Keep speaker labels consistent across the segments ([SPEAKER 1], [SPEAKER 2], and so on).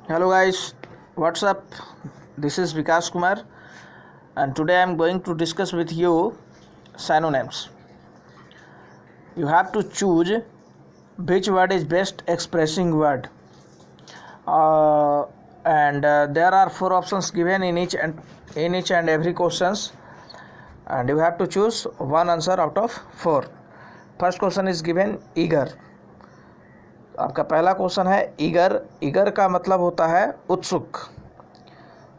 [SPEAKER 1] Hello guys, what's up? This is Vikas Kumar and today I am going to discuss with you synonyms. You have to choose which word is best expressing word. And there are four options given in each and every questions, and you have to choose one answer out of four. First question is given eager. आपका पहला question है eager. Eager का मतलब होता है उत्सुक.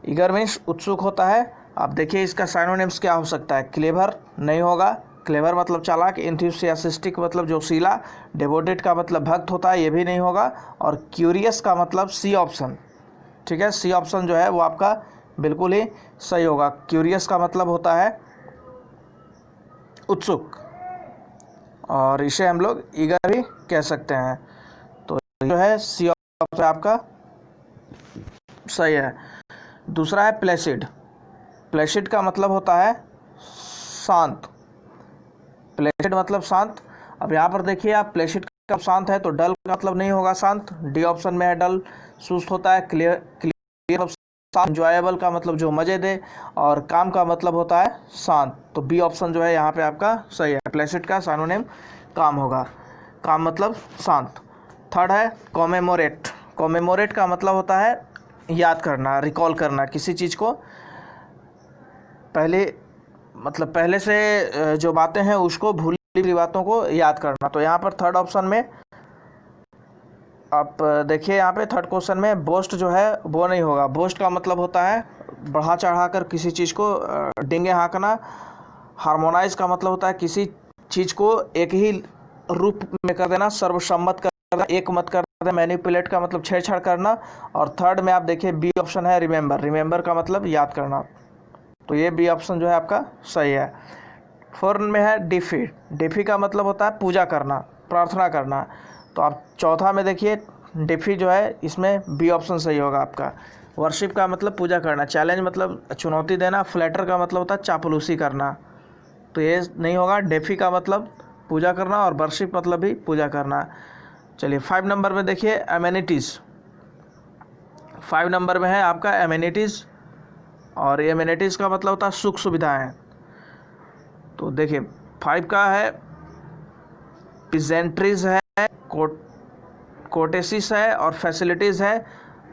[SPEAKER 1] Eager means उत्सुक होता है. आप देखिए इसका साइनोनिम्स क्या हो सकता है. क्लेवर नहीं होगा. क्लेवर मतलब चालाक. इंथ्यूसियास्टिक मतलब जोशीला. डिवोटेड का मतलब भक्त होता है, ये भी नहीं होगा. और क्यूरियस का मतलब सी ऑप्शन. ठीक है, सी ऑप्शन जो है वो आपका बिल्कुल ही सही होगा. क्यूरियस का मतलब होता है उत्सुक और इसे हम लोग ईगर भी कह सकते हैं. जो है सी ऑप्शन आपका सही है. दूसरा है प्लेसिड. प्लेसिड का मतलब होता है शांत. प्लेसिड मतलब शांत. अब यहाँ पर देखिए आप, प्लेसिड का शांत है तो डल का मतलब नहीं होगा शांत. डी ऑप्शन में है डल. सुस्त होता है क्लियर. एंजॉयबल का मतलब जो मज़े दे. और काम का मतलब होता है शांत. तो बी ऑप्शन जो है यहाँ पे आपका सही है. प्लेसिड का साइनोनिम काम होगा. काम मतलब शांत. थर्ड है कॉमेमोरेट. कॉमेमोरेट का मतलब होता है याद करना, रिकॉल करना किसी चीज़ को. पहले से जो बातें हैं उसको भूली हुई बातों को याद करना. तो यहाँ पर थर्ड ऑप्शन में आप देखिए, यहाँ पे थर्ड क्वेश्चन में बोस्ट जो है वो नहीं होगा. बोस्ट का मतलब होता है बढ़ा चढ़ा कर किसी चीज़ को डिंगे हाँकना. हार्मोनाइज का मतलब होता है किसी चीज़ को एक ही रूप में कर देना, सर्वसम्मत कर देना, एक मत कर देना. मैनिपुलेट का मतलब छेड़छाड़ करना. और थर्ड में आप देखिए बी ऑप्शन है रिमेंबर. रिमेंबर का मतलब याद करना. तो ये बी ऑप्शन जो है आपका सही है. फोर्थ में है डिफी. डिफी का मतलब होता है पूजा करना, प्रार्थना करना. तो आप चौथा में देखिए डिफी जो है, इसमें बी ऑप्शन सही होगा आपका. वर्शिप का मतलब पूजा करना. चैलेंज मतलब चुनौती देना. फ्लैटर का मतलब होता है चापलूसी करना. तो ये नहीं होगा. डेफी का मतलब पूजा करना और वर्शिप मतलब भी पूजा करना. चलिए 5 नंबर में देखिए एमेनिटीज़. 5 नंबर में है आपका एमेनिटीज़. और एमेनिटीज़ का मतलब होता है सुख सुविधाएँ. तो देखिए 5 का है प्रेजेंट्रीज है, कोटेसिस है और फैसिलिटीज़ है.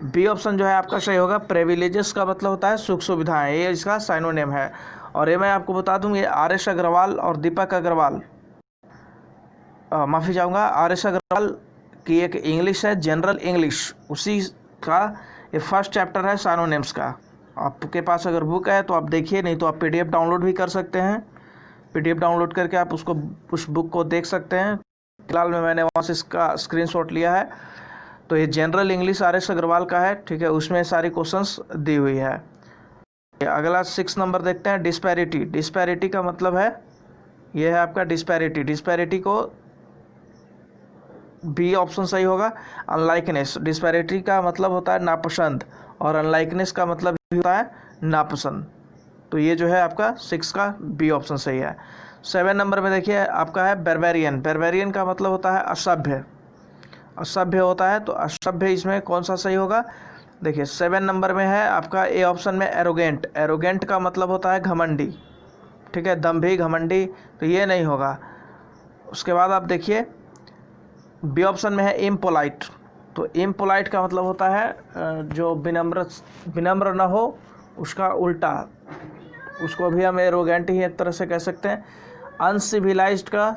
[SPEAKER 1] बी ऑप्शन जो है आपका सही होगा. प्रिविलेजेस का मतलब होता है सुख सुविधाएँ. ये इसका साइनोनिम है. और ये मैं आपको बता दूँ, ये आर एस अग्रवाल और दीपक अग्रवाल, माफ़ी चाहूँगा, आर एस अग्रवाल की एक इंग्लिश है जनरल इंग्लिश, उसी का ये फर्स्ट चैप्टर है साइनोनिम्स का. आपके पास अगर बुक है तो आप देखिए, नहीं तो आप पीडीएफ डाउनलोड भी कर सकते हैं. पीडीएफ डाउनलोड करके आप उस बुक को देख सकते हैं. फिलहाल में मैंने वहाँ से इसका स्क्रीनशॉट लिया है. तो ये general English R S Agarwal का है. ठीक है, उसमें सारी क्वेश्चंस दी हुई है. अगला 6 नंबर देखते हैं डिस्पैरिटी. डिस्पैरिटी का मतलब है, ये है आपका डिस्पैरिटी. डिस्पैरिटी को बी ऑप्शन सही होगा. अनलाइकनेस. डिस्पैरिटी का मतलब होता है नापसंद और अनलाइकनेस का मतलब होता है नापसंद. तो ये जो है आपका 6 का बी ऑप्शन सही है. 7 नंबर में देखिए आपका है बेरबेरियन. बेरबेरियन का मतलब होता है असभ्य. असभ्य होता है तो असभ्य इसमें कौन सा सही होगा. देखिए 7 नंबर में है आपका ए ऑप्शन में एरोगेंट. एरोगेंट का मतलब होता है घमंडी. ठीक है, दम्भी, घमंडी. तो ये नहीं होगा. उसके बाद आप देखिए बी ऑप्शन में है इम्पोलाइट. तो इम्पोलाइट का मतलब होता है जो विनम्र न हो, उसका उल्टा. उसको भी हम एरोगेंट ही एक तरह से कह सकते हैं. अनसिविलाइज्ड का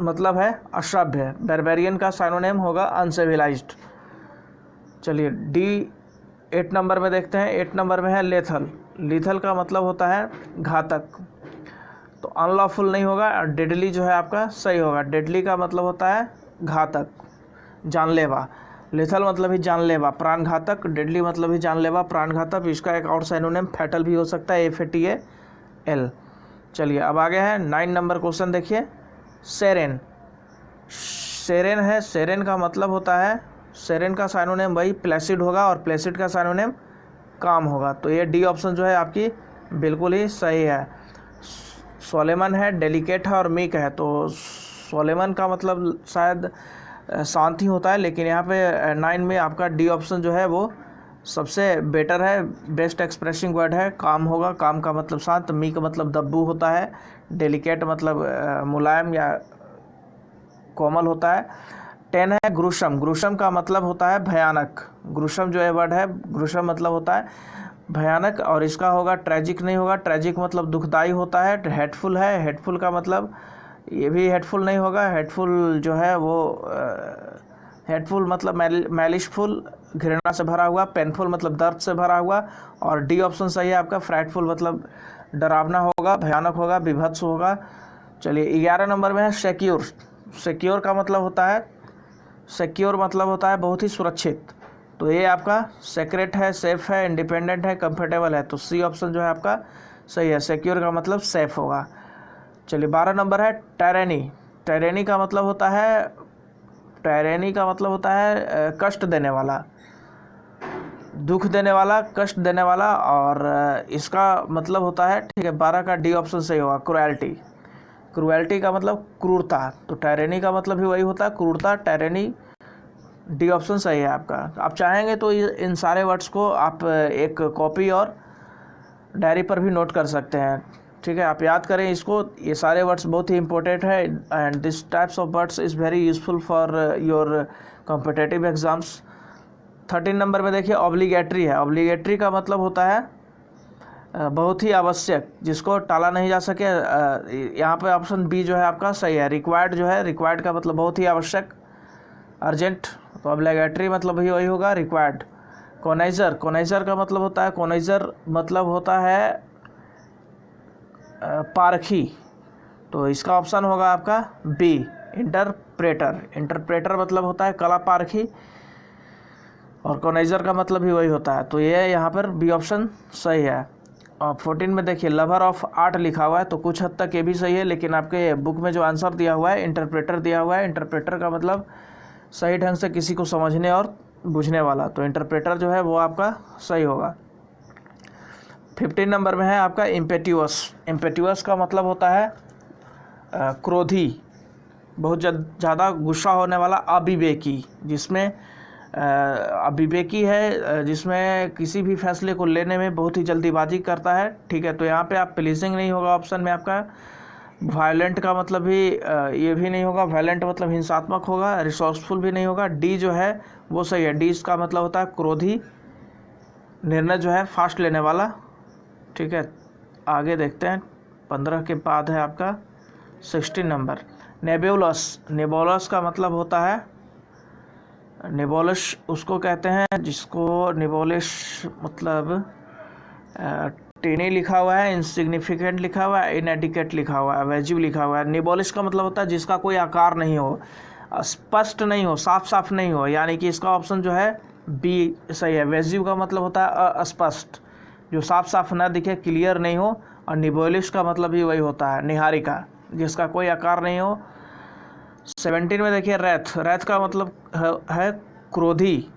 [SPEAKER 1] मतलब है असभ्य. बेरबेरियन का साइनोनिम होगा अनसिविलाइज्ड. चलिए डी 8 नंबर में देखते हैं. 8 नंबर में है लेथल. लीथल का मतलब होता है घातक. तो अनलॉफुल नहीं होगा. डेडली जो है आपका सही होगा. डेडली का मतलब होता है घातक, जानलेवा. लेथल मतलब ही जानलेवा, प्राणघातक. डेडली मतलब ही जानलेवा, प्राणघातक. इसका एक और साइनोनिम फैटल भी हो सकता है, FATAL. चलिए अब आगे है 9 नंबर क्वेश्चन देखिए. सेरेन. सेरेन है. सेरेन का मतलब होता है, सेरेन का साइनोनिम वही प्लेसिड होगा और प्लेसिड का साइनोनिम काम होगा. तो ये डी ऑप्शन जो है आपकी बिल्कुल ही सही है. सोलेमन है, डेलिकेट है और मीक है. तो सोलेमन का मतलब शायद शांत ही होता है, लेकिन यहाँ पे 9 में आपका डी ऑप्शन जो है वो सबसे बेटर है, बेस्ट एक्सप्रेसिंग वर्ड है। काम होगा, काम का मतलब शांत, मी का मतलब दब्बू होता है, डेलिकेट मतलब मुलायम या कोमल होता है। 10 है ग्रुशम, ग्रुशम का मतलब होता है भयानक। ग्रुशम जो है वर्ड है, ग्रुशम मतलब होता है भयानक, और इसका होगा ट्रैजिक नहीं होगा, ट्रैजिक मतलब दुखदाई होता है। हेटफुल है, हेटफुल का मतलब ये भी हेटफुल नहीं होगा, हेटफुल जो है वो हेटफुल मतलब मैलिशफुल, घृणा से भरा हुआ। पेनफुल मतलब दर्द से भरा हुआ, और डी ऑप्शन सही है आपका। फ्राइटफुल मतलब डरावना होगा, भयानक होगा, विभत्स होगा। चलिए 11 नंबर में है सिक्योर। सिक्योर का मतलब होता है, सिक्योर मतलब होता है बहुत ही सुरक्षित। तो ये आपका सेक्रेट है, सेफ है, इंडिपेंडेंट है, कंफर्टेबल है। तो सी ऑप्शन जो है आपका सही है, सिक्योर का मतलब सेफ होगा। चलिए 12 नंबर है टायरेनी। टायरेनी का मतलब होता है, टायरेनी का मतलब होता है कष्ट देने वाला, दुख देने वाला, कष्ट देने वाला। और इसका मतलब होता है, ठीक है, 12 का डी ऑप्शन सही होगा, क्रुएल्टी। क्रुएल्टी का मतलब क्रूरता, तो टायरेनी का मतलब भी वही होता है, क्रूरता। टायरेनी डी ऑप्शन सही है आपका। आप चाहेंगे तो इन सारे वर्ड्स को आप एक कॉपी और डायरी पर भी नोट कर सकते हैं, ठीक है। आप याद करें इसको, ये सारे वर्ड्स बहुत ही इंपॉर्टेंट है, and this types of words is very useful for your competitive exams. 13 number में देखिए ऑब्लिगेटरी है। ऑब्लिगेटरी का मतलब होता है बहुत ही आवश्यक, जिसको टाला नहीं जा सके। यहाँ पे ऑप्शन बी जो है आपका सही है। रिक्वायर्ड जो है, रिक्वायर्ड का मतलब बहुत ही आवश्यक, अर्जेंट, तो ऑब्लिगेटरी मतलब भी वही होगा, रिक्वायर्ड। कोनाइजर, कोनाइजर का मतलब होता है, कोनाइजर मतलब होता है पारखी, तो इसका ऑप्शन होगा आपका बी, इंटरप्रेटर। इंटरप्रेटर मतलब होता है कला पारखी, और कोनाइजर का मतलब भी वही होता है। तो ये यहाँ पर बी ऑप्शन सही है। और 14 में देखिए लवर ऑफ आर्ट लिखा हुआ है, तो कुछ हद तक ये भी सही है, लेकिन आपके बुक में जो आंसर दिया हुआ है इंटरप्रेटर दिया हुआ है। इंटरप्रेटर का मतलब सही ढंग से किसी को समझने और बुझने वाला, तो इंटरप्रेटर जो है वो आपका सही होगा। 15 नंबर में है आपका इम्पेट्यूअस। इम्पेट्यूअस का मतलब होता है क्रोधी, बहुत ज़्यादा गुस्सा होने वाला, अविवेकी, जिसमें अविवेकी है, जिसमें किसी भी फैसले को लेने में बहुत ही जल्दीबाजी करता है, ठीक है। तो यहाँ पे आप प्लीजिंग नहीं होगा ऑप्शन में आपका। वायलेंट का मतलब भी ये भी नहीं होगा, वायलेंट मतलब हिंसात्मक होगा। रिसोर्सफुल भी नहीं होगा, डी जो है वो सही है। डी इसका मतलब होता है क्रोधी, निर्णय जो है फास्ट लेने वाला, ठीक है। आगे देखते हैं, 15 के बाद है आपका 16 नंबर नेबुलस। नेबुलस का मतलब होता है, नेबुलस उसको कहते हैं जिसको, नेबुलस मतलब टेनी लिखा हुआ है, इनसिग्निफिकेंट लिखा हुआ है, इनएडिकेट लिखा हुआ है, वेजिव लिखा हुआ है। नेबुलस का मतलब होता है जिसका कोई आकार नहीं हो, स्पष्ट नहीं हो, साफ साफ नहीं हो, यानी कि इसका ऑप्शन जो है बी सही है। वेजिव का मतलब होता है अस्पष्ट, जो साफ साफ ना दिखे, क्लियर नहीं हो। और निबोलिश का मतलब भी वही होता है, निहारिका, जिसका कोई आकार नहीं हो। 17 में देखिए रैथ। रैथ का मतलब है क्रोधी,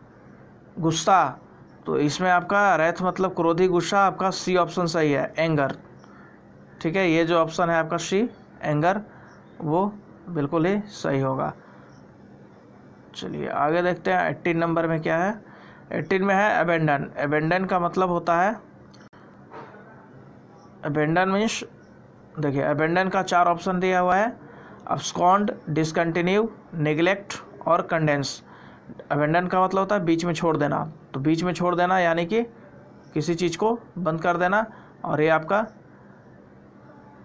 [SPEAKER 1] गुस्सा, तो इसमें आपका रैथ मतलब क्रोधी, गुस्सा, आपका सी ऑप्शन सही है, एंगर, ठीक है। ये जो ऑप्शन है आपका सी, एंगर, वो बिल्कुल ही सही होगा। चलिए आगे देखते हैं 18 नंबर में क्या है। 18 में है अबेंडन। अबेंडन का मतलब होता है, अबेंडन मीन्स, देखिए अबेंडन का 4 ऑप्शन दिया हुआ है, अब्सकॉन्ड, डिसकंटिन्यू, नेग्लेक्ट और कंडेंस। अबेंडन का मतलब होता है बीच में छोड़ देना, तो बीच में छोड़ देना यानी कि किसी चीज़ को बंद कर देना, और ये आपका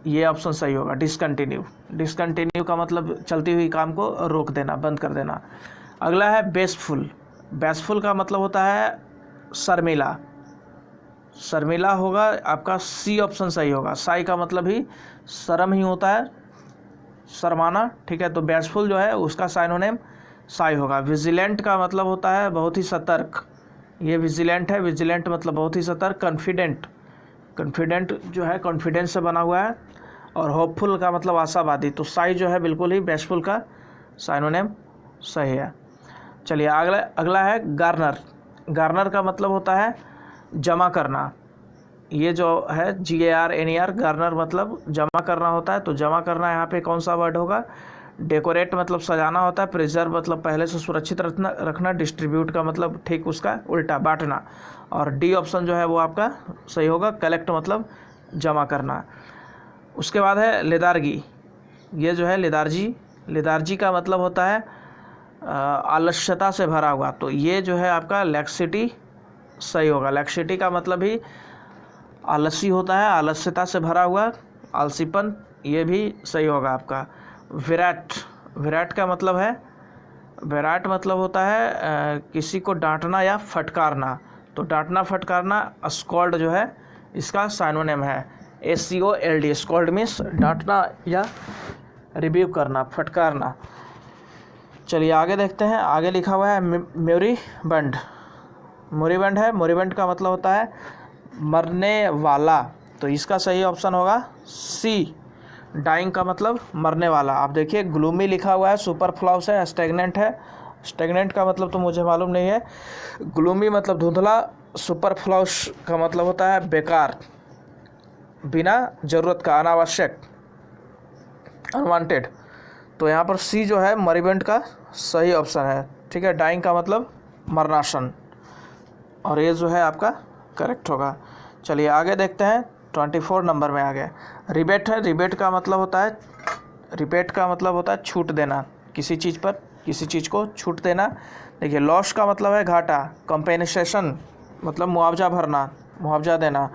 [SPEAKER 1] ये ऑप्शन सही होगा, डिसकंटिन्यू। डिसकंटिन्यू का मतलब चलती हुई काम को रोक देना, बंद कर देना। अगला है बेसफुल। बेसफुल का मतलब होता है शर्मिला, शर्मिला होगा आपका सी ऑप्शन सही होगा। साई का मतलब ही शर्म ही होता है, शर्माना, ठीक है। तो बेसफुल जो है उसका साइनोनेम साई होगा। विजिलेंट का मतलब होता है बहुत ही सतर्क, ये विजिलेंट है, विजिलेंट मतलब बहुत ही सतर्क। कॉन्फिडेंट, कॉन्फिडेंट जो है कॉन्फिडेंस से बना हुआ है। और होपफुल का मतलब आशावादी, तो साई जो है बिल्कुल ही बेसफुल का साइनोनेम सही है। चलिए अगला है गार्नर। गार्नर का मतलब होता है जमा करना, ये जो है GARNER, गार्नर मतलब जमा करना होता है। तो जमा करना यहाँ पे कौन सा वर्ड होगा, डेकोरेट मतलब सजाना होता है, प्रिजर्व मतलब पहले से सुरक्षित रखना, डिस्ट्रीब्यूट का मतलब ठीक उसका उल्टा बांटना, और डी ऑप्शन जो है वो आपका सही होगा, कलेक्ट मतलब जमा करना। उसके बाद है लेदार्गी, ये जो है लेदार्जी का मतलब होता है आलस्यता से भरा हुआ, तो ये जो है आपका लैक्सिटी सही होगा। लैक्सिटी का मतलब ही आलसी होता है, आलस्यता से भरा हुआ, आलसीपन, ये भी सही होगा आपका। विराट का मतलब है, विराट मतलब होता है किसी को डांटना या फटकारना, तो डांटना फटकारना स्कॉल्ड जो है इसका साइनोनिम है, SCOLD। स्कॉल्ड मीन्स डांटना या रिब्यूक करना, फटकारना। चलिए आगे देखते हैं, आगे लिखा हुआ है मोरिबंड। मोरिबंड है, मोरिबंड का मतलब होता है मरने वाला, तो इसका सही ऑप्शन होगा सी, डाइंग का मतलब मरने वाला। आप देखिए ग्लूमी लिखा हुआ है, सुपरफ्लूस है, स्टैग्नेंट है। स्टैग्नेंट का मतलब तो मुझे मालूम नहीं है, ग्लूमी मतलब धुंधला, सुपरफ्लूस का मतलब होता है बेकार, बिना ज़रूरत का, अनावश्यक, अनवांटेड। तो यहाँ पर सी जो है मरिबंड का सही ऑप्शन है, ठीक है। डाइंग का मतलब मरनाशन, और ये जो है आपका करेक्ट होगा। चलिए आगे देखते हैं, 24 नंबर में आ गए। रिबेट है, रिबेट का मतलब होता है छूट देना, किसी चीज़ पर किसी चीज़ को छूट देना। देखिए लॉस का मतलब है घाटा, कंपेंसेशन मतलब मुआवजा भरना, मुआवजा देना,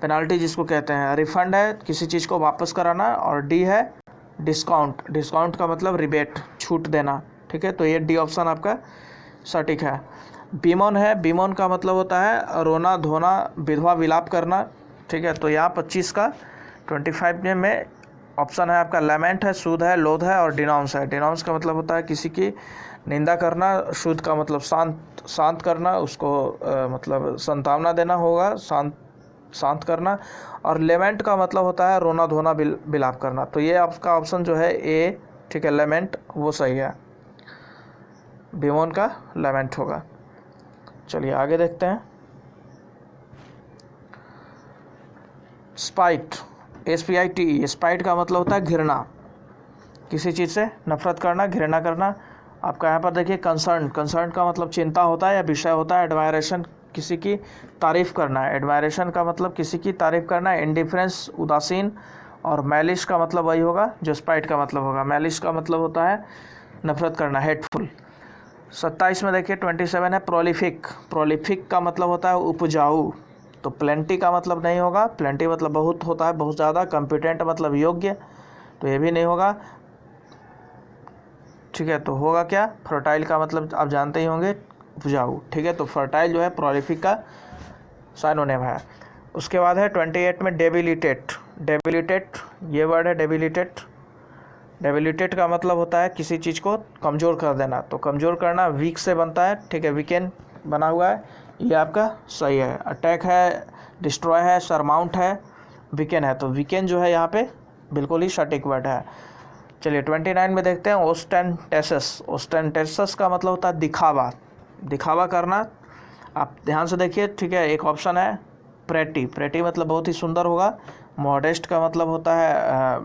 [SPEAKER 1] पेनाल्टी जिसको कहते हैं। रिफंड है किसी चीज़ को वापस कराना, और डी है डिस्काउंट, डिस्काउंट का मतलब रिबेट, छूट देना, ठीक है। तो ये डी ऑप्शन आपका सटीक है। बीमोन है, बीमोन का मतलब होता है रोना धोना, विधवा विलाप करना, ठीक है। तो यहाँ 25 का 25 में ऑप्शन है आपका लेमेंट है, सूद है, लोध है, और डिनाउंस है। डिनाउंस का मतलब होता है किसी की निंदा करना, सूद का मतलब शांत करना, उसको मतलब संतावना देना होगा, शांत करना, और लेमेंट का मतलब होता है रोना धोना विलाप करना। तो ये आपका ऑप्शन जो है ए, ठीक है, लेमेंट वो सही है, बीमोन का लेमेंट होगा। चलिए आगे देखते हैं, स्पाइट, SPITE, स्पाइट का मतलब होता है घृणा, किसी चीज़ से नफरत करना, घृणा करना। आपका यहाँ पर देखिए कंसर्न का मतलब चिंता होता है या विषय होता है। एडमायरेशन किसी की तारीफ़ करना है, एडमायरेशन का मतलब किसी की तारीफ़ करना है। इंडिफरेंस उदासीन, और मैलिश का मतलब वही होगा जो स्पाइट का मतलब होगा। मैलिश का मतलब होता है नफरत करना, हेटफुल। 27 में देखिए 27 है प्रोलिफिक, प्रोलिफिक का मतलब होता है उपजाऊ, तो प्लेंटी का मतलब नहीं होगा, प्लेंटी मतलब बहुत होता है, बहुत ज़्यादा। कॉम्पिटेंट मतलब योग्य, तो ये भी नहीं होगा, ठीक है। तो होगा क्या, फर्टाइल का मतलब आप जानते ही होंगे, उपजाऊ, ठीक है। तो फर्टाइल जो है प्रोलिफिक का साइनोनिम है। उसके बाद है 28 में डेबिलिटेट, डेबिलिटेट ये वर्ड है, डेबिलिटेट। डेबिलिटेट का मतलब होता है किसी चीज़ को कमज़ोर कर देना, तो कमज़ोर करना वीक से बनता है, ठीक है, वीकेन बना हुआ है, ये आपका सही है। अटैक है, डिस्ट्रॉय है, सरमाउंट है, वीकेन है, तो वीकेन जो है यहाँ पे बिल्कुल ही सटीक वर्ड है। चलिए 29 में देखते हैं, ओस्टेंटेसस। ओस्टेंटेसस का मतलब होता है दिखावा, दिखावा करना। आप ध्यान से देखिए, ठीक है। एक ऑप्शन है प्रेटी, प्रेटी मतलब बहुत ही सुंदर होगा। मॉडेस्ट का मतलब होता है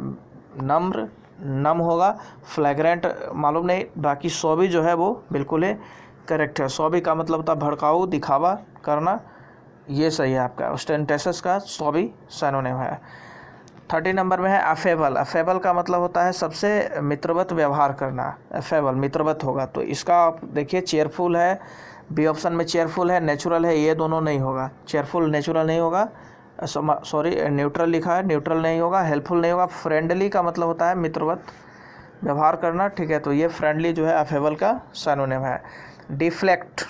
[SPEAKER 1] नम्र, नम होगा। फ्लैग्रेंट मालूम नहीं, बाकी सौभी जो है वो बिल्कुल ही करेक्ट है। सौभी का मतलब होता है भड़काऊ, दिखावा करना, ये सही है आपका। ओस्टेंटेसस का सौभी साइनोनिम है। 30 नंबर में है अफेबल। अफेबल का मतलब होता है सबसे मित्रवत व्यवहार करना, अफेबल मित्रवत होगा। तो इसका आप देखिए चेयरफुल है, बी ऑप्शन में चेयरफुल है, नेचुरल है, ये दोनों नहीं होगा। चेयरफुल नेचुरल नहीं होगा, सॉरी न्यूट्रल लिखा है, न्यूट्रल नहीं होगा, हेल्पफुल नहीं होगा। फ्रेंडली का मतलब होता है मित्रवत व्यवहार करना, ठीक है। तो ये फ्रेंडली जो है अफेबल का सिनोनिम है। डिफ्लेक्ट,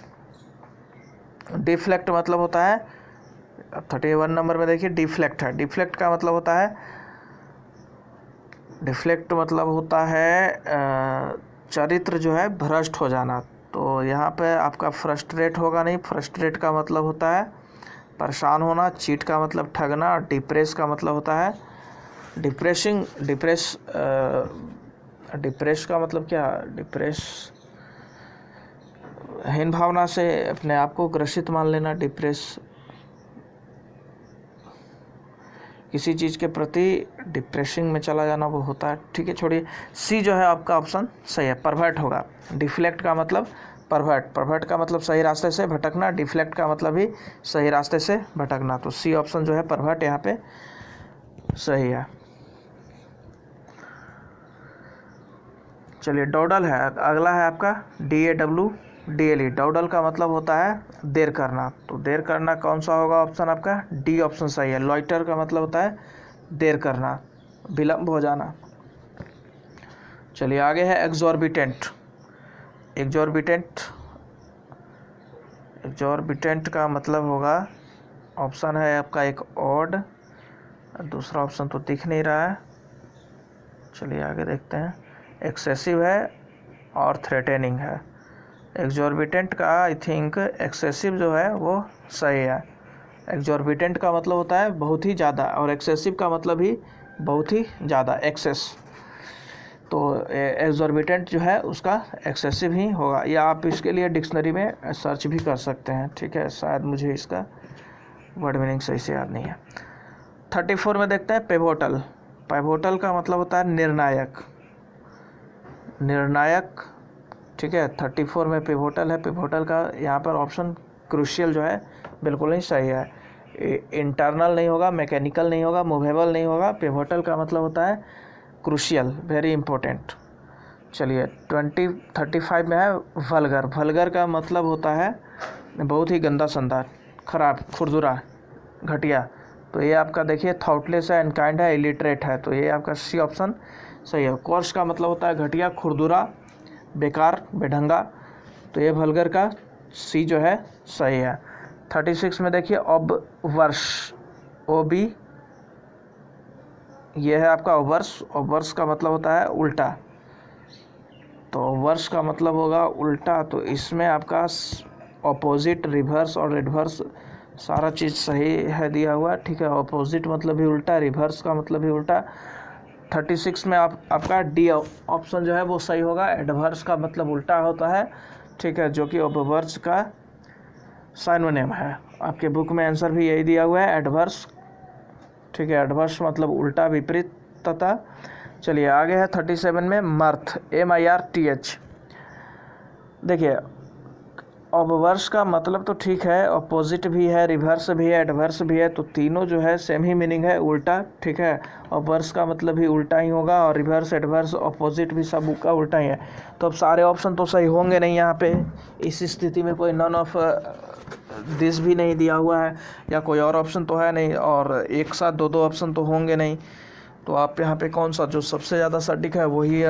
[SPEAKER 1] डिफ्लेक्ट मतलब होता है 31 नंबर में देखिए डिफ्लेक्ट है। डिफ्लेक्ट का मतलब होता है, डिफ्लेक्ट मतलब होता है चरित्र जो है भ्रष्ट हो जाना। तो यहाँ पे आपका फ्रस्ट्रेट होगा नहीं, फ्रस्ट्रेट का मतलब होता है परेशान होना। चीट का मतलब ठगना, और डिप्रेस का मतलब होता है डिप्रेसिंग, डिप्रेस का मतलब क्या, डिप्रेस हीन भावना से अपने आप को ग्रसित मान लेना, डिप्रेस किसी चीज़ के प्रति डिप्रेसिंग में चला जाना वो होता है, ठीक है। छोड़िए, सी जो है आपका ऑप्शन सही है, परवर्ट होगा। डिफ्लेक्ट का मतलब परवर्ट, परवर्ट का मतलब सही रास्ते से भटकना, डिफ्लेक्ट का मतलब भी सही रास्ते से भटकना। तो सी ऑप्शन जो है परवर्ट यहाँ पे सही है। चलिए, डॉडल है अगला, है आपका DAWDLE। डॉडल का मतलब होता है देर करना। तो देर करना कौन सा होगा ऑप्शन आपका? डी ऑप्शन सही है। लॉइटर का मतलब होता है देर करना, विलम्ब हो जाना। चलिए, आगे है एक्सॉर्बिटेंट। एक्सॉर्बिटेंट का मतलब होगा, ऑप्शन है आपका एक ऑड, दूसरा ऑप्शन तो दिख नहीं रहा है। चलिए आगे देखते हैं। एक्सेसिव है और थ्रेटनिंग है। एक्सॉर्बिटेंट का आई थिंक एक्सेसिव जो है वो सही है। एक्सॉर्बिटेंट का मतलब होता है बहुत ही ज़्यादा, और एक्सेसिव का मतलब ही बहुत ही ज़्यादा, एक्सेस। तो एक्सॉर्बिटेंट जो है उसका एक्सेसिव ही होगा, या आप इसके लिए डिक्शनरी में सर्च भी कर सकते हैं, ठीक है। शायद मुझे इसका वर्ड मीनिंग सही से याद नहीं है। 34 में देखते हैं पिवोटल। पिवोटल का मतलब होता है निर्णायक, ठीक है। 34 में पिवोटल है। पिवोटल का यहाँ पर ऑप्शन क्रूशियल जो है बिल्कुल ही सही है। इंटरनल नहीं होगा, मैकेनिकल नहीं होगा, मूवेबल नहीं होगा। पिवोटल का मतलब होता है क्रूशियल, वेरी इंपॉर्टेंट। चलिए, 35 में है वल्गर। वल्गर का मतलब होता है बहुत ही गंदा संदा, खराब, खुरदुरा, घटिया। तो ये आपका देखिए थॉटलेस है, अनकाइंड है, इलिटरेट है। तो ये आपका सी ऑप्शन सही है। कोर्स का मतलब होता है घटिया, खुरदुरा, बेकार, बेढंगा। तो ये वल्गर का सी जो है सही है। 36 में देखिए ऑबवर्स, OB, ये है आपका ऑबवर्स। ऑबवर्स का मतलब होता है उल्टा। तो ऑबवर्स का मतलब होगा उल्टा। तो इसमें आपका ऑपोजिट, रिवर्स और रिवर्स सारा चीज़ सही है दिया हुआ, ठीक है। ऑपोजिट मतलब भी उल्टा, रिवर्स का मतलब भी उल्टा। 36 में आपका डी ऑप्शन जो है वो सही होगा। एडवर्स का मतलब उल्टा होता है, ठीक है, जो कि ऑबवर्स का साइनोनिम है। आपके बुक में आंसर भी यही दिया हुआ है, एडवर्स, ठीक है। एडवर्स मतलब उल्टा, विपरीत तथा। चलिए आगे है 37 में मर्थ, MIRTH। देखिए, ऑबवर्स का मतलब तो ठीक है, अपोजिट भी है, रिवर्स भी है, एडवर्स भी है। तो तीनों जो है सेम ही मीनिंग है, उल्टा, ठीक है। ऑबवर्स का मतलब भी उल्टा ही होगा, और रिवर्स, एडवर्स, अपोजिट भी सब का उल्टा ही है। तो अब सारे ऑप्शन तो सही होंगे नहीं यहाँ पे। इस स्थिति में कोई नन ऑफ दिस भी नहीं दिया हुआ है, या कोई और ऑप्शन तो है नहीं, और एक साथ दो ऑप्शन तो होंगे नहीं। तो आप यहाँ पे कौन सा जो सबसे ज़्यादा सटीक है वही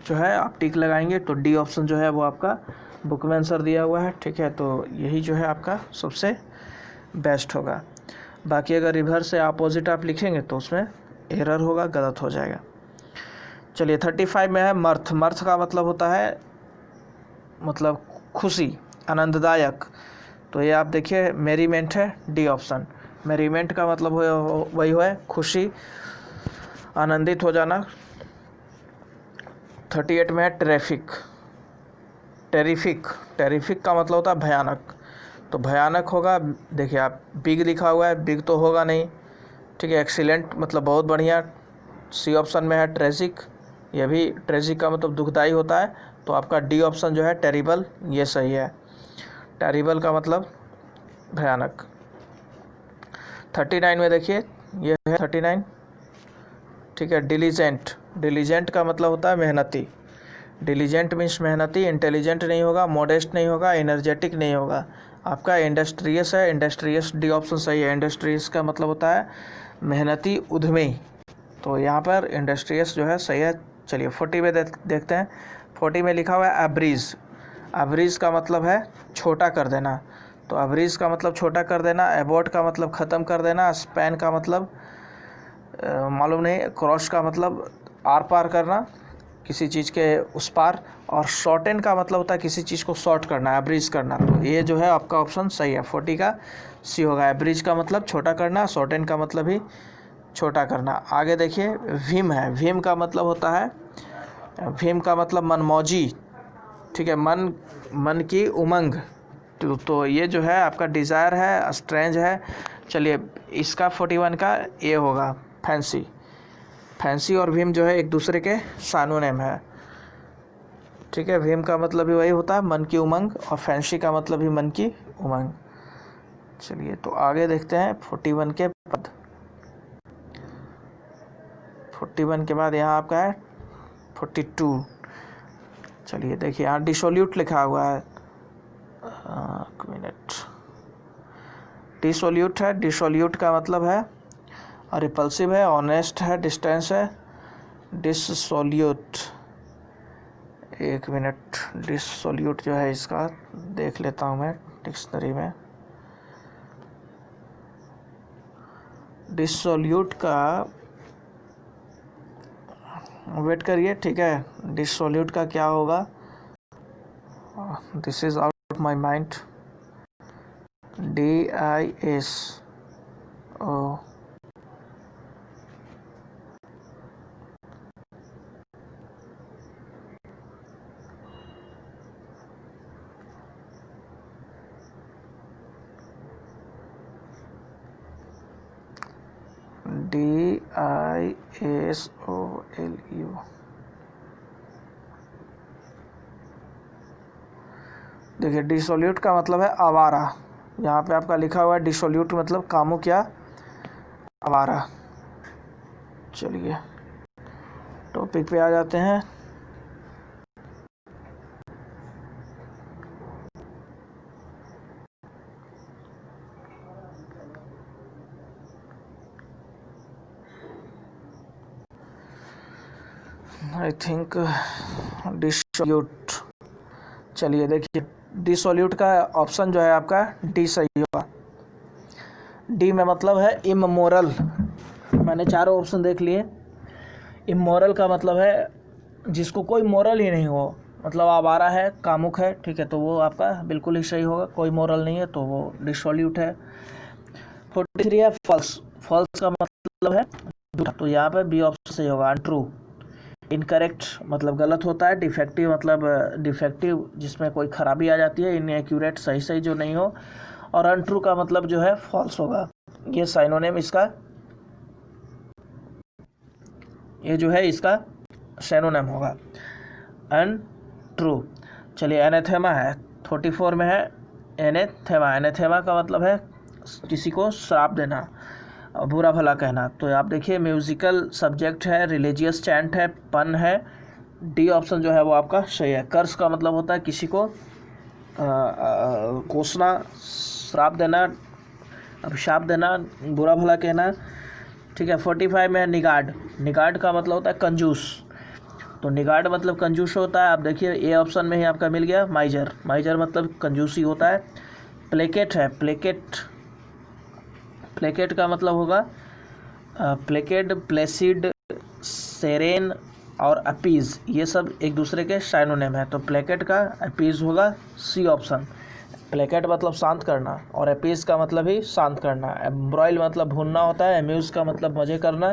[SPEAKER 1] जो है आप टिक लगाएंगे। तो डी ऑप्शन जो है वो आपका बुक में आंसर दिया हुआ है, ठीक है। तो यही जो है आपका सबसे बेस्ट होगा। बाकी अगर रिवर्स से अपोजिट आप लिखेंगे तो उसमें एरर होगा, गलत हो जाएगा। चलिए, 35 में है मर्थ। मर्थ का मतलब होता है मतलब खुशी, आनंददायक। तो ये आप देखिए मेरीमेंट है, डी ऑप्शन। मेरीमेंट का मतलब वही है खुशी, आनंदित हो जाना। 38 में है टेरिफिक। टेरिफिक का मतलब होता है भयानक। तो भयानक होगा, देखिए आप बिग लिखा हुआ है, बिग तो होगा नहीं, ठीक है। एक्सीलेंट मतलब बहुत बढ़िया, सी ऑप्शन में है ट्रेजिक। यह भी ट्रेजिक का मतलब दुखदाई होता है। तो आपका डी ऑप्शन जो है टेरिबल, ये सही है। टेरिबल का मतलब भयानक। 39 में देखिए, ये है 39, ठीक है। डिलीजेंट का मतलब होता है मेहनती। डिलीजेंट मीन्स मेहनती। इंटेलिजेंट नहीं होगा, मॉडेस्ट नहीं होगा, एनर्जेटिक नहीं होगा। आपका इंडस्ट्रियस है, इंडस्ट्रियस, डी ऑप्शन सही है। इंडस्ट्रियस का मतलब होता है मेहनती, उद्यमी। तो यहाँ पर इंडस्ट्रियस जो है सही है। चलिए 40 में देखते हैं। 40 में लिखा हुआ है एब्रीज। एब्रीज का मतलब है छोटा कर देना। तो एब्रीज का मतलब छोटा कर देना। एबॉर्ट का मतलब ख़त्म कर देना। स्पैन का मतलब मालूम नहीं। क्रॉस का मतलब आर पार करना, किसी चीज़ के उस पार। और शॉर्टेन का मतलब होता है किसी चीज़ को शॉर्ट करना, एब्रीज करना। तो ये जो है आपका ऑप्शन सही है, 40 का सी होगा। एब्रीज का मतलब छोटा करना, शॉर्टेन का मतलब ही छोटा करना। आगे देखिए विम है। विम का मतलब होता है, विम का मतलब मनमौजी, ठीक है, मन की उमंग। तो ये जो है आपका डिज़ायर है, स्ट्रेंज है। चलिए इसका 41 का ए होगा, फैंसी। फैंसी और भीम जो है एक दूसरे के सानोनिम है, ठीक है। भीम का मतलब भी वही होता है मन की उमंग, और फैंसी का मतलब भी मन की उमंग। चलिए तो आगे देखते हैं 41 के पद। 41 के बाद यहाँ आपका है 42। चलिए देखिए यहाँ डिसोल्यूट लिखा हुआ है, एक मिनट। डिसोल्यूट है, डिसोल्यूट का मतलब है रिपल्सिव है, ऑनेस्ट है, डिस्टेंस है, डिसोल्यूट। एक मिनट, डिसोल्यूट जो है इसका देख लेता हूँ मैं डिक्शनरी में। डिसोल्यूट का वेट करिए, ठीक है। डिसोल्यूट का क्या होगा, this is out of my mind. DISO, DISOLU। देखिए डिसोल्यूट का मतलब है आवारा, यहाँ पे आपका लिखा हुआ है डिसोल्यूट मतलब कामुक या आवारा। चलिए टॉपिक पे आ जाते हैं। I think dissolute. चलिए देखिए डिसोल्यूट का ऑप्शन जो है आपका डी सही होगा। डी में मतलब है इमोरल। मैंने चारों ऑप्शन देख लिए। इमोरल का मतलब है जिसको कोई मोरल ही नहीं हो, मतलब आवारा है, कामुक है, ठीक है, तो वो आपका बिल्कुल ही सही होगा। कोई मोरल नहीं है तो वो डिसोल्यूट है। 43 है फॉल्स। फॉल्स का मतलब है झूठा, तो यहाँ पे बी ऑप्शन सही होगा, अनट्रू। इनकरेक्ट मतलब गलत होता है। डिफेक्टिव मतलब डिफेक्टिव जिसमें कोई खराबी आ जाती है। इनएक्यूरेट सही सही जो नहीं हो। और अनट्रू का मतलब जो है फॉल्स होगा। ये साइनोनिम इसका, ये जो है इसका सिनोनिम होगा, अनट्रू। चलिए एनेथेमा है, 44 में है एनेथेमा। एनेथेमा का मतलब है किसी को श्राप देना, बुरा भला कहना। तो आप देखिए म्यूजिकल सब्जेक्ट है, रिलीजियस चैंट है, पन है। डी ऑप्शन जो है वो आपका सही है। कर्स का मतलब होता है किसी को कोसना, श्राप देना, अभिशाप देना, बुरा भला कहना, ठीक है। 45 में है निगार्ड। निगार्ड का मतलब होता है कंजूस, तो निगार्ड मतलब कंजूस होता है। आप देखिए ए ऑप्शन में ही आपका मिल गया माइजर। माइजर मतलब कंजूसी होता है। प्लेकेट है, प्लेकेट, प्लेकेट का मतलब होगा प्लेकेट, प्लेसिड, सेरेन और अपीज, ये सब एक दूसरे के साइनोनिम है। तो प्लेकेट का अपीज होगा सी ऑप्शन। प्लेकेट मतलब शांत करना और अपीज का मतलब ही शांत करना। एम्ब्रॉयल मतलब भूनना होता है। अम्यूज का मतलब मजे करना,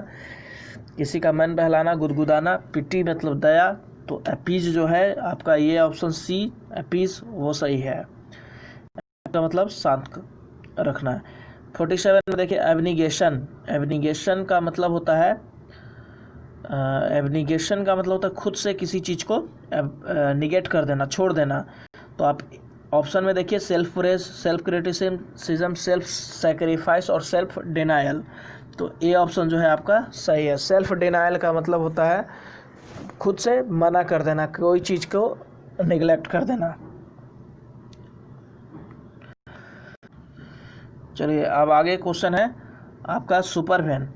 [SPEAKER 1] किसी का मन बहलाना, गुदगुदाना। पिटी मतलब दया, तो अपीज जो है आपका ये ऑप्शन सी अपीज वो सही है, का मतलब शांत रखना है। 47 में देखिए एबनिगेशन। एबनिगेशन का मतलब होता है एबनिगेशन का मतलब होता है खुद से किसी चीज़ को निगेट कर देना, छोड़ देना। तो आप ऑप्शन में देखिए self praise, self criticism, self sacrifice और सेल्फ डिनायल। तो ए ऑप्शन जो है आपका सही है। सेल्फ डिनायल का मतलब होता है खुद से मना कर देना, कोई चीज़ को निगलेक्ट कर देना। चलिए अब आगे क्वेश्चन है आपका सुपरवेन।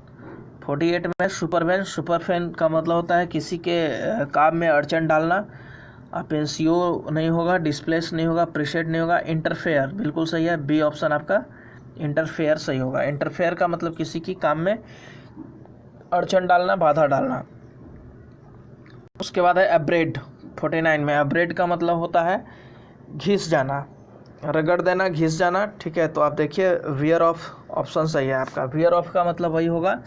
[SPEAKER 1] 48 में सुपरवेन। सुपरवेन का मतलब होता है किसी के काम में अड़चन डालना। अपेंसियो नहीं होगा, डिस्प्लेस नहीं होगा, प्रीसेट नहीं होगा। इंटरफेयर बिल्कुल सही है, बी ऑप्शन आपका इंटरफेयर सही होगा। इंटरफेयर का मतलब किसी की काम में अड़चन डालना, बाधा डालना। उसके बाद है अब्रेड। 49 में अब्रेड का मतलब होता है घिस जाना, रगड़ देना, घिस जाना, ठीक है। तो आप देखिए वियर ऑफ ऑप्शन सही है आपका। वियर ऑफ का मतलब वही होगा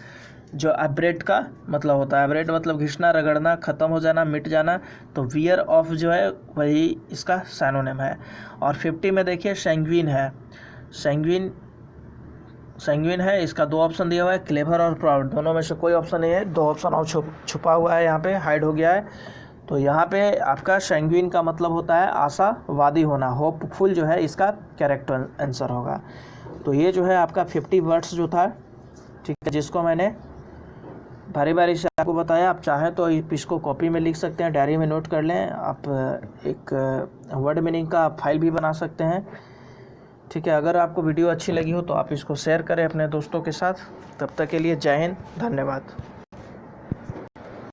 [SPEAKER 1] जो अब्रेड का मतलब होता है। अब्रेड मतलब घिसना, रगड़ना, ख़त्म हो जाना, मिट जाना। तो वियर ऑफ जो है वही इसका सिनोनिम है। और 50 में देखिए सैंग्विन है। सैंग्विन सैंग्विन है, इसका 2 ऑप्शन दिया हुआ है, क्लेवर और प्राउड, दोनों में से कोई ऑप्शन नहीं है, 2 ऑप्शन और छुपा हुआ है, यहाँ पे हाइड हो गया है। तो यहाँ पे आपका सैंग्विन का मतलब होता है आशावादी होना, होपफुल जो है इसका कैरेक्टर आंसर होगा। तो ये जो है आपका 50 वर्ड्स जो था, ठीक है, जिसको मैंने बारी बारी से आपको बताया। आप चाहें तो इसको कॉपी में लिख सकते हैं, डायरी में नोट कर लें, आप एक वर्ड मीनिंग का फाइल भी बना सकते हैं, ठीक है। अगर आपको वीडियो अच्छी लगी हो तो आप इसको शेयर करें अपने दोस्तों के साथ। तब तक के लिए जय हिंद, धन्यवाद।